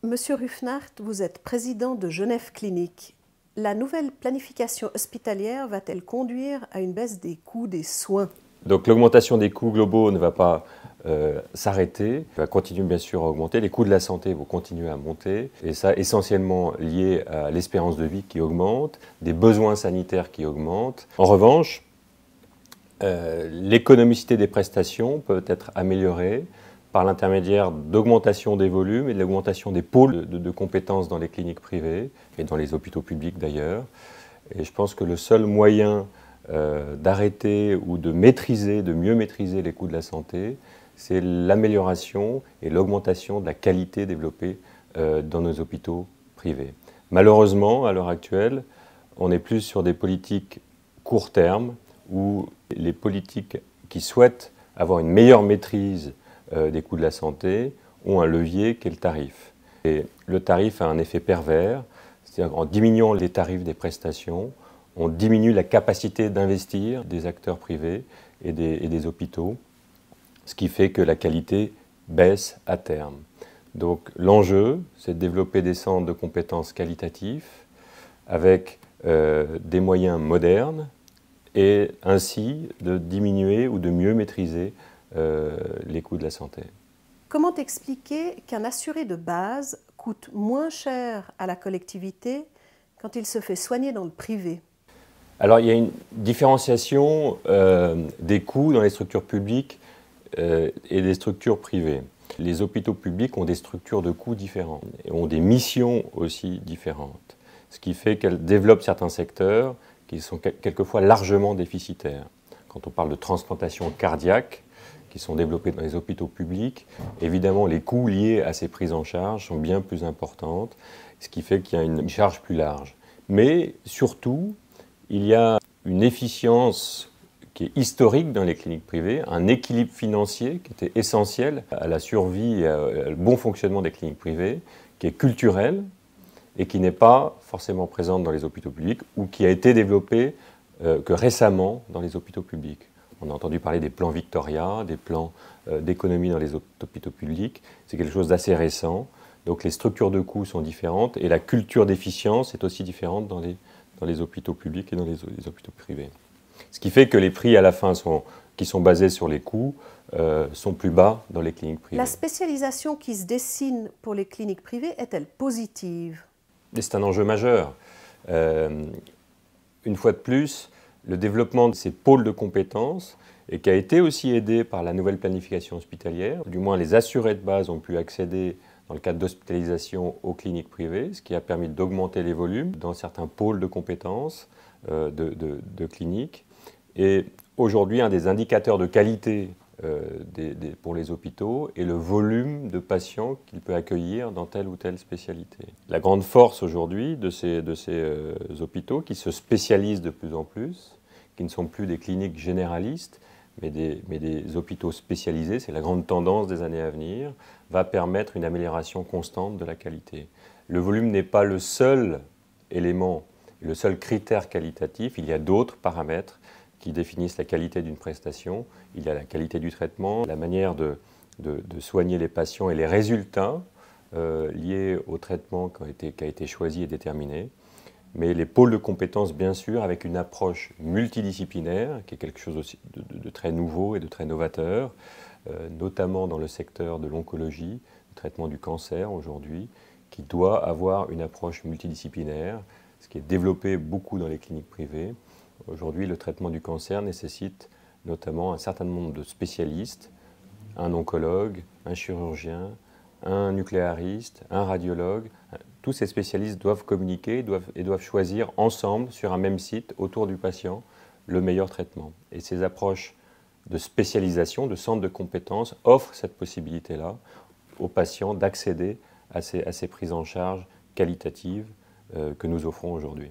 Monsieur Ruffnart, vous êtes président de Genève Clinique. La nouvelle planification hospitalière va-t-elle conduire à une baisse des coûts des soins? Donc l'augmentation des coûts globaux ne va pas s'arrêter, va continuer bien sûr à augmenter, les coûts de la santé vont continuer à monter, et ça essentiellement lié à l'espérance de vie qui augmente, des besoins sanitaires qui augmentent. En revanche, l'économicité des prestations peut être améliorée par l'intermédiaire d'augmentation des volumes et de l'augmentation des pôles de compétences dans les cliniques privées et dans les hôpitaux publics d'ailleurs. Et je pense que le seul moyen d'arrêter ou de maîtriser, de mieux maîtriser les coûts de la santé, c'est l'amélioration et l'augmentation de la qualité développée dans nos hôpitaux privés. Malheureusement, à l'heure actuelle, on est plus sur des politiques court terme où les politiques qui souhaitent avoir une meilleure maîtrise des coûts de la santé ont un levier qui est le tarif. Et le tarif a un effet pervers, c'est-à-dire qu'en diminuant les tarifs des prestations, on diminue la capacité d'investir des acteurs privés et des hôpitaux, ce qui fait que la qualité baisse à terme. Donc l'enjeu, c'est de développer des centres de compétences qualitatifs avec des moyens modernes et ainsi de diminuer ou de mieux maîtriser les coûts de la santé. Comment expliquer qu'un assuré de base coûte moins cher à la collectivité quand il se fait soigner dans le privé? Alors il y a une différenciation des coûts dans les structures publiques et des structures privées. Les hôpitaux publics ont des structures de coûts différentes et ont des missions aussi différentes, ce qui fait qu'elles développent certains secteurs qui sont quelquefois largement déficitaires. Quand on parle de transplantation cardiaque, qui sont développées dans les hôpitaux publics, évidemment les coûts liés à ces prises en charge sont bien plus importantes, ce qui fait qu'il y a une charge plus large. Mais surtout, il y a une efficience qui est historique dans les cliniques privées, un équilibre financier qui était essentiel à la survie et au bon fonctionnement des cliniques privées, qui est culturel et qui n'est pas forcément présente dans les hôpitaux publics ou qui a été développé que récemment dans les hôpitaux publics. On a entendu parler des plans Victoria, des plans d'économie dans les hôpitaux publics. C'est quelque chose d'assez récent. Donc les structures de coûts sont différentes et la culture d'efficience est aussi différente dans les hôpitaux publics et dans les hôpitaux privés. Ce qui fait que les prix à la fin qui sont basés sur les coûts sont plus bas dans les cliniques privées. La spécialisation qui se dessine pour les cliniques privées est-elle positive? C'est un enjeu majeur. Une fois de plus, le développement de ces pôles de compétences et qui a été aussi aidé par la nouvelle planification hospitalière, du moins les assurés de base ont pu accéder dans le cadre d'hospitalisation aux cliniques privées, ce qui a permis d'augmenter les volumes dans certains pôles de compétences de cliniques. Et aujourd'hui, un des indicateurs de qualité pour les hôpitaux est le volume de patients qu'il peut accueillir dans telle ou telle spécialité. La grande force aujourd'hui de ces hôpitaux qui se spécialisent de plus en plus, qui ne sont plus des cliniques généralistes, mais des hôpitaux spécialisés, c'est la grande tendance des années à venir, va permettre une amélioration constante de la qualité. Le volume n'est pas le seul élément, le seul critère qualitatif, il y a d'autres paramètres qui définissent la qualité d'une prestation. Il y a la qualité du traitement, la manière de soigner les patients et les résultats liés au traitement qui a été choisi et déterminé. Mais les pôles de compétences, bien sûr, avec une approche multidisciplinaire, qui est quelque chose aussi de très nouveau et de très novateur, notamment dans le secteur de l'oncologie, le traitement du cancer aujourd'hui, qui doit avoir une approche multidisciplinaire, ce qui est développé beaucoup dans les cliniques privées. Aujourd'hui, le traitement du cancer nécessite notamment un certain nombre de spécialistes, un oncologue, un chirurgien, un nucléariste, un radiologue. Tous ces spécialistes doivent communiquer et doivent choisir ensemble, sur un même site, autour du patient, le meilleur traitement. Et ces approches de spécialisation, de centre de compétences, offrent cette possibilité-là aux patients d'accéder à ces prises en charge qualitatives que nous offrons aujourd'hui.